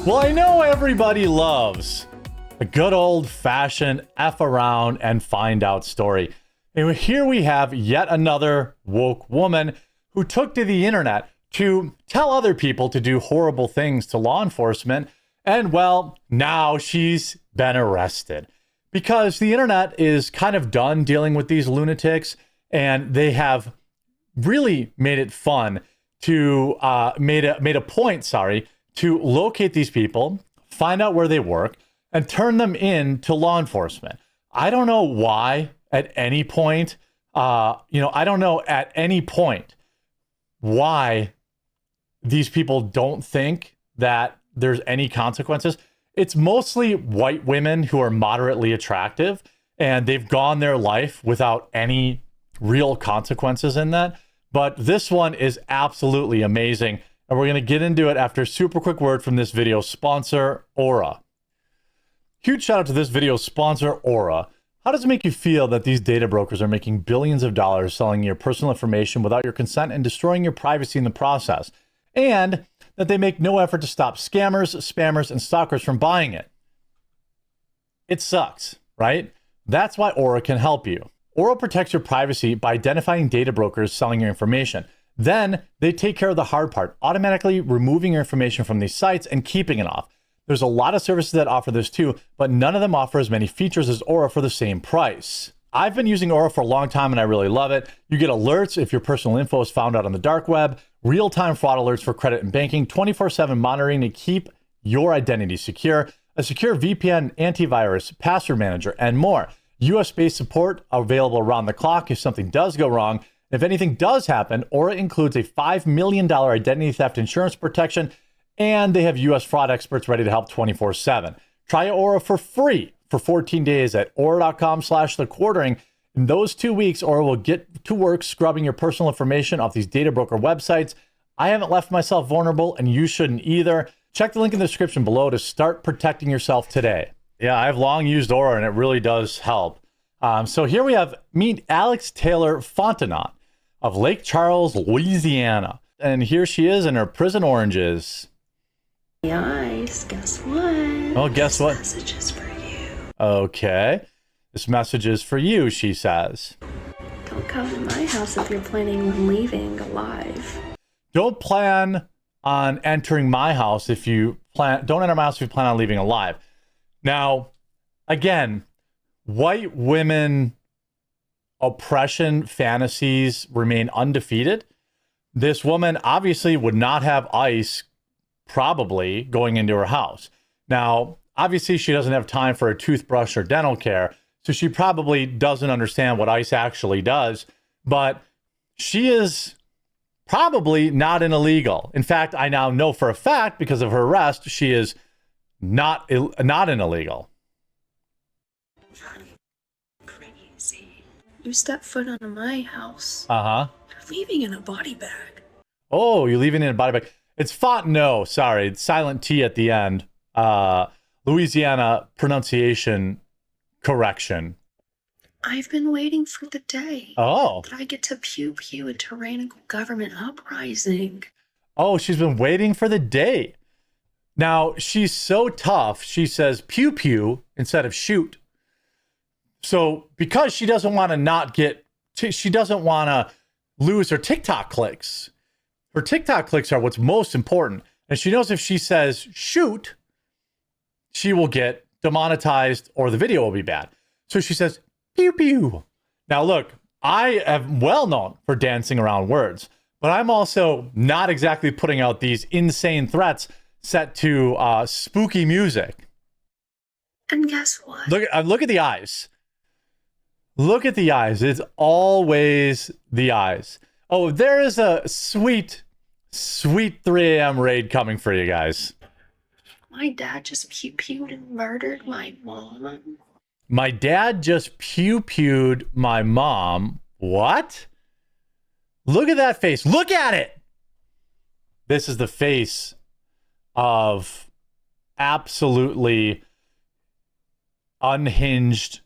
Well, I know everybody loves a good old-fashioned F around and find out story. And here we have yet another woke woman who took to the internet to tell other people to do horrible things to law enforcement. And well, now she's been arrested because the internet is kind of done dealing with these lunatics, and they have really made it fun to made a point, to locate these people, find out where they work, and turn them in to law enforcement. I don't know why at any point, I don't know at any point why these people don't think that there's any consequences. It's mostly white women who are moderately attractive, and they've gone their life without any real consequences in that. But this one is absolutely amazing. And we're going to get into it after a super quick word from this video sponsor, Aura. Huge shout out to this video sponsor, Aura. How does it make you feel that these data brokers are making billions of dollars selling your personal information without your consent and destroying your privacy in the process? And that they make no effort to stop scammers, spammers, and stalkers from buying it? It sucks, right? That's why Aura can help you. Aura protects your privacy by identifying data brokers selling your information. Then they take care of the hard part, automatically removing your information from these sites and keeping it off. There's a lot of services that offer this too, but none of them offer as many features as Aura for the same price. I've been using Aura for a long time and I really love it. You get alerts if your personal info is found out on the dark web, real-time fraud alerts for credit and banking, 24/7 monitoring to keep your identity secure, a secure VPN, antivirus, password manager, and more. US-based support available around the clock if something does go wrong. If anything does happen, Aura includes a $5 million identity theft insurance protection, and they have US fraud experts ready to help 24/7. Try Aura for free for 14 days at aura.com/thequartering. In those 2 weeks, Aura will get to work scrubbing your personal information off these data broker websites. I haven't left myself vulnerable, and you shouldn't either. Check the link in the description below to start protecting yourself today. Yeah, I've long used Aura, and it really does help. So here we have, meet Alex Taylor Fontenot of Lake Charles, Louisiana. And here she is in her prison oranges. Guys, guess what? Oh, guess what? This message is for you. Okay. This message is for you, she says. Don't come to my house if you're planning on leaving alive. Don't plan on entering my house if you don't enter my house if you plan on leaving alive. Now, again, white women oppression fantasies remain undefeated. This woman obviously would not have ICE probably going into her house. Now, obviously she doesn't have time for a toothbrush or dental care, so she probably doesn't understand what ICE actually does, but she is probably not an illegal. In fact, I now know for a fact because of her arrest, she is not an illegal. Crazy. You step foot onto my house. Uh-huh. You're leaving in a body bag. Oh, you're leaving in a body bag. It's no, sorry. It's silent T at the end. Louisiana pronunciation correction. I've been waiting for the day. Oh. That I get to pew-pew a tyrannical government uprising. Oh, she's been waiting for the day. Now, she's so tough, she says pew pew instead of shoot. So because she doesn't want to she doesn't want to lose her TikTok clicks. Her TikTok clicks are what's most important. And she knows if she says shoot, she will get demonetized or the video will be bad. So she says pew pew. Now look, I am well known for dancing around words, but I'm also not exactly putting out these insane threats set to spooky music. And guess what? Look at the eyes. Look at the eyes. It's always the eyes. Oh, there is a sweet 3 a.m. raid coming for you guys. My dad just pew-pewed and murdered my mom. My dad just pew-pewed my mom. What? Look at that face. Look at it. This is the face of absolutely unhinged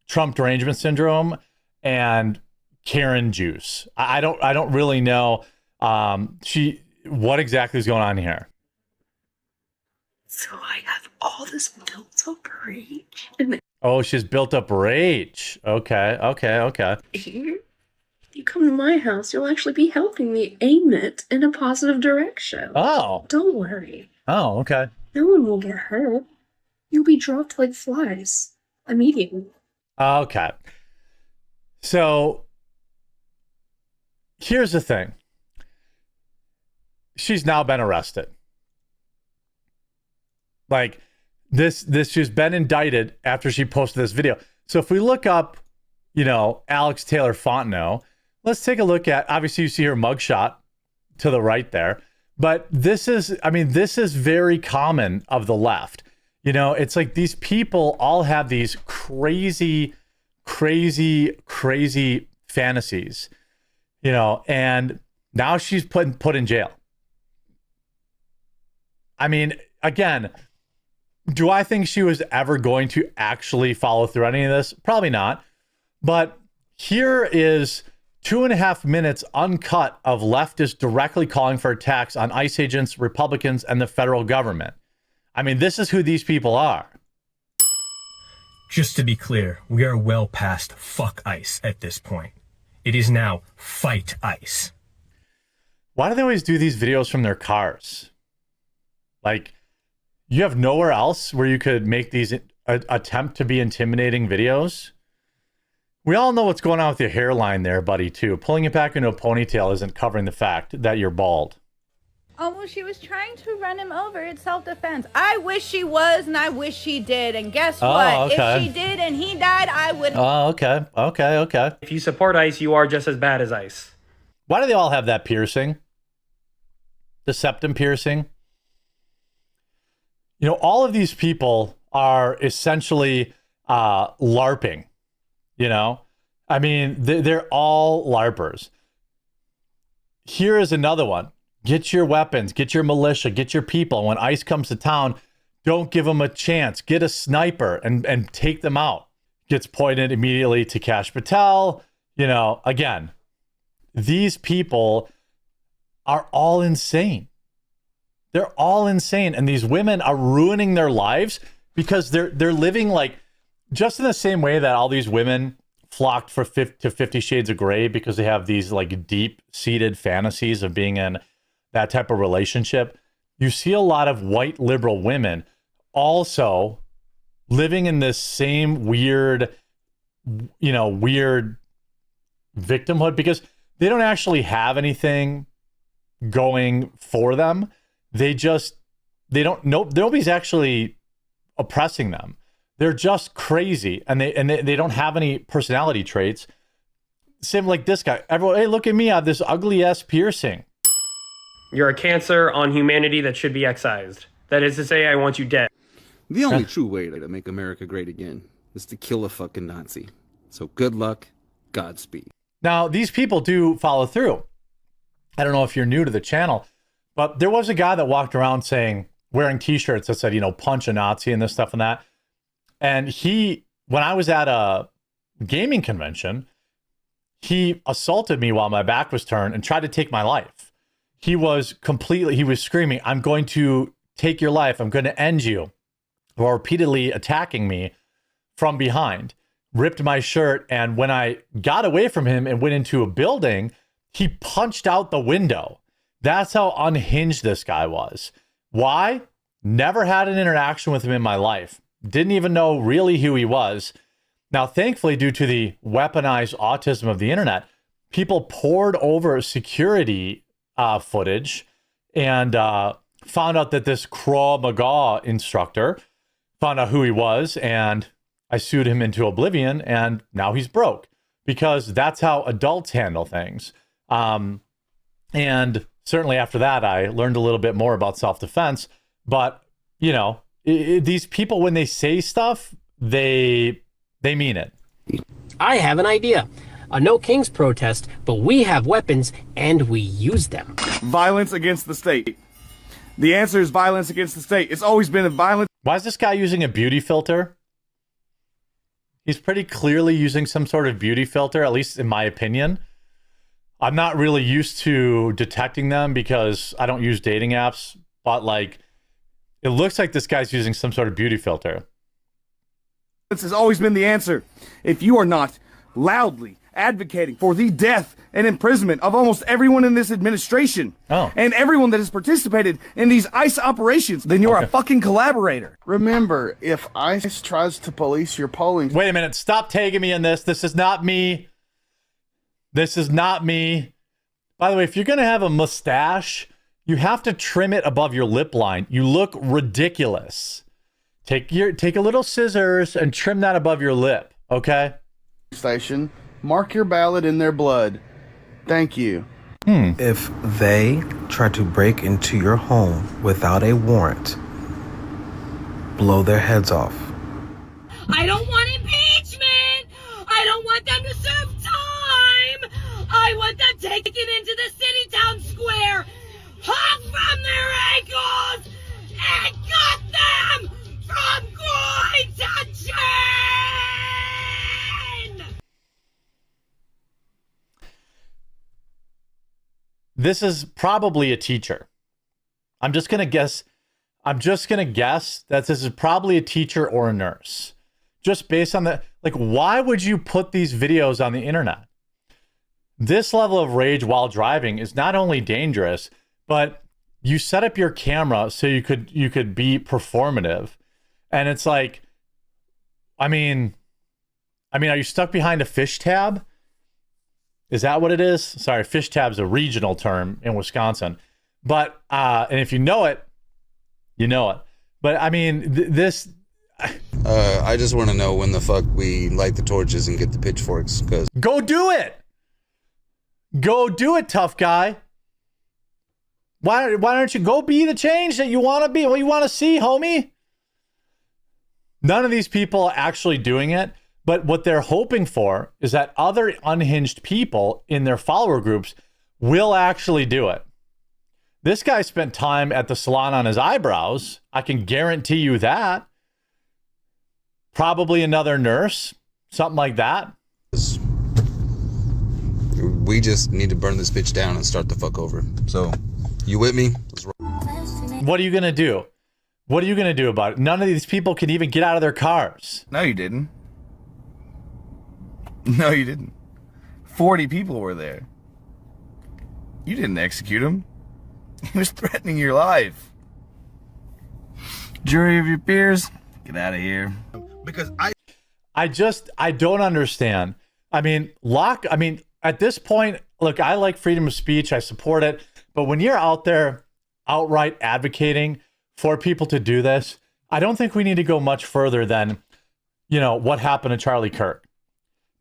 Trump derangement syndrome and Karen juice. I don't really know what exactly is going on here. So I have all this built-up rage, and Oh, she's built up rage. Okay, okay, okay. here you come to my house, you'll actually be helping me aim it in a positive direction. Oh. Don't worry. Oh, okay. No one will get hurt. You'll be dropped like flies immediately. Okay. So here's the thing. She's now been arrested. Like this she's been indicted after she posted this video. So if we look up, Alex Taylor Fontenot, let's take a look at, obviously you see her mugshot to the right there, but this is very common of the left. It's like these people all have these crazy fantasies, and now she's put in jail. I mean, again, do I think she was ever going to actually follow through any of this? Probably not. But here is 2.5 minutes uncut of leftists directly calling for attacks on ICE agents, Republicans, and the federal government. I mean, this is who these people are. Just to be clear, we are well past fuck ICE at this point. It is now fight ICE. Why do they always do these videos from their cars? Like, you have nowhere else where you could make these attempt to be intimidating videos? We all know what's going on with your hairline there, buddy, too. Pulling it back into a ponytail isn't covering the fact that you're bald. Oh, well, she was trying to run him over. It's self-defense. I wish she was, and I wish she did. And guess what? Okay. If she did and he died, I would... Oh, okay. Okay. If you support ICE, you are just as bad as ICE. Why do they all have that piercing? The septum piercing? All of these people are essentially LARPing, I mean, they're all LARPers. Here is another one. Get your weapons, get your militia, get your people. When ICE comes to town, don't give them a chance. Get a sniper and take them out. Gets pointed immediately to Kash Patel. Again, these people are all insane. They're all insane. And these women are ruining their lives because they're living like just in the same way that all these women flocked to 50 Shades of Grey because they have these like deep-seated fantasies of being in that type of relationship. You see a lot of white liberal women also living in this same weird victimhood because they don't actually have anything going for them. Nobody's actually oppressing them. They're just crazy and they don't have any personality traits. Same like this guy. Everyone, hey, look at me. I have this ugly ass piercing. You're a cancer on humanity that should be excised. That is to say, I want you dead. The only true way to make America great again is to kill a fucking Nazi. So good luck, Godspeed. Now, these people do follow through. I don't know if you're new to the channel, but there was a guy that walked around wearing t-shirts that said, punch a Nazi and this stuff and that. And when I was at a gaming convention, he assaulted me while my back was turned and tried to take my life. He was screaming, I'm going to take your life. I'm going to end you. While repeatedly attacking me from behind, ripped my shirt. And when I got away from him and went into a building, he punched out the window. That's how unhinged this guy was. Why? Never had an interaction with him in my life. Didn't even know really who he was. Now, thankfully, due to the weaponized autism of the internet, people poured over security footage and found out that this Krav Maga instructor found out who he was, and I sued him into oblivion, and now he's broke because that's how adults handle things. And certainly after that, I learned a little bit more about self-defense. But, these people, when they say stuff, they mean it. I have an idea. A No Kings protest, but we have weapons and we use them. Violence against the state. The answer is violence against the state. It's always been a violence. Why is this guy using a beauty filter? He's pretty clearly using some sort of beauty filter, at least in my opinion. I'm not really used to detecting them because I don't use dating apps, but It looks like this guy's using some sort of beauty filter. This has always been the answer. If you are not loudly advocating for the death and imprisonment of almost everyone in this administration and everyone that has participated in these ICE operations, then you're a fucking collaborator. Remember, if ICE tries to police your polling... Wait a minute. Stop tagging me in this. This is not me. This is not me. By the way, if you're going to have a mustache, you have to trim it above your lip line. You look ridiculous. Take a little scissors and trim that above your lip, okay? Station, mark your ballot in their blood. Thank you. If they try to break into your home without a warrant, blow their heads off. I don't want impeachment! I don't want them to serve time! I want them taken into the city town square, hung from their ankles, and cut them from groin to chin! This is probably a teacher. I'm just going to guess that this is probably a teacher or a nurse. Just based on the, like, why would you put these videos on the internet? This level of rage while driving is not only dangerous, but you set up your camera so you could be performative. And it's like, I mean, are you stuck behind a fish tab? Is that what it is? Sorry, fish tab's a regional term in Wisconsin. But, and if you know it, you know it. But I mean, this... I just want to know when the fuck we light the torches and get the pitchforks, because... Go do it! Go do it, tough guy. Why don't you go be the change that you want to be, what you want to see, homie? None of these people are actually doing it. But what they're hoping for is that other unhinged people in their follower groups will actually do it. This guy spent time at the salon on his eyebrows. I can guarantee you that. Probably another nurse, something like that. We just need to burn this bitch down and start the fuck over. So, you with me? What are you going to do? What are you going to do about it? None of these people can even get out of their cars. No, you didn't. No, you didn't. 40 people were there. You didn't execute him. He was threatening your life. Jury of your peers, get out of here. Because I don't understand. I mean, at this point, look, I like freedom of speech. I support it. But when you're out there outright advocating for people to do this, I don't think we need to go much further than, what happened to Charlie Kirk.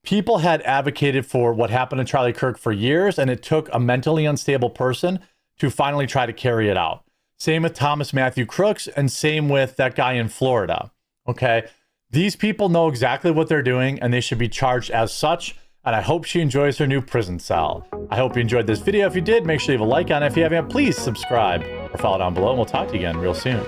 People had advocated for what happened to Charlie Kirk for years, and it took a mentally unstable person to finally try to carry it out. Same with Thomas Matthew Crooks, and same with that guy in Florida. Okay? These people know exactly what they're doing, and they should be charged as such. And I hope she enjoys her new prison cell. I hope you enjoyed this video. If you did, make sure you leave a like on it. If you haven't, please subscribe or follow down below, and we'll talk to you again real soon.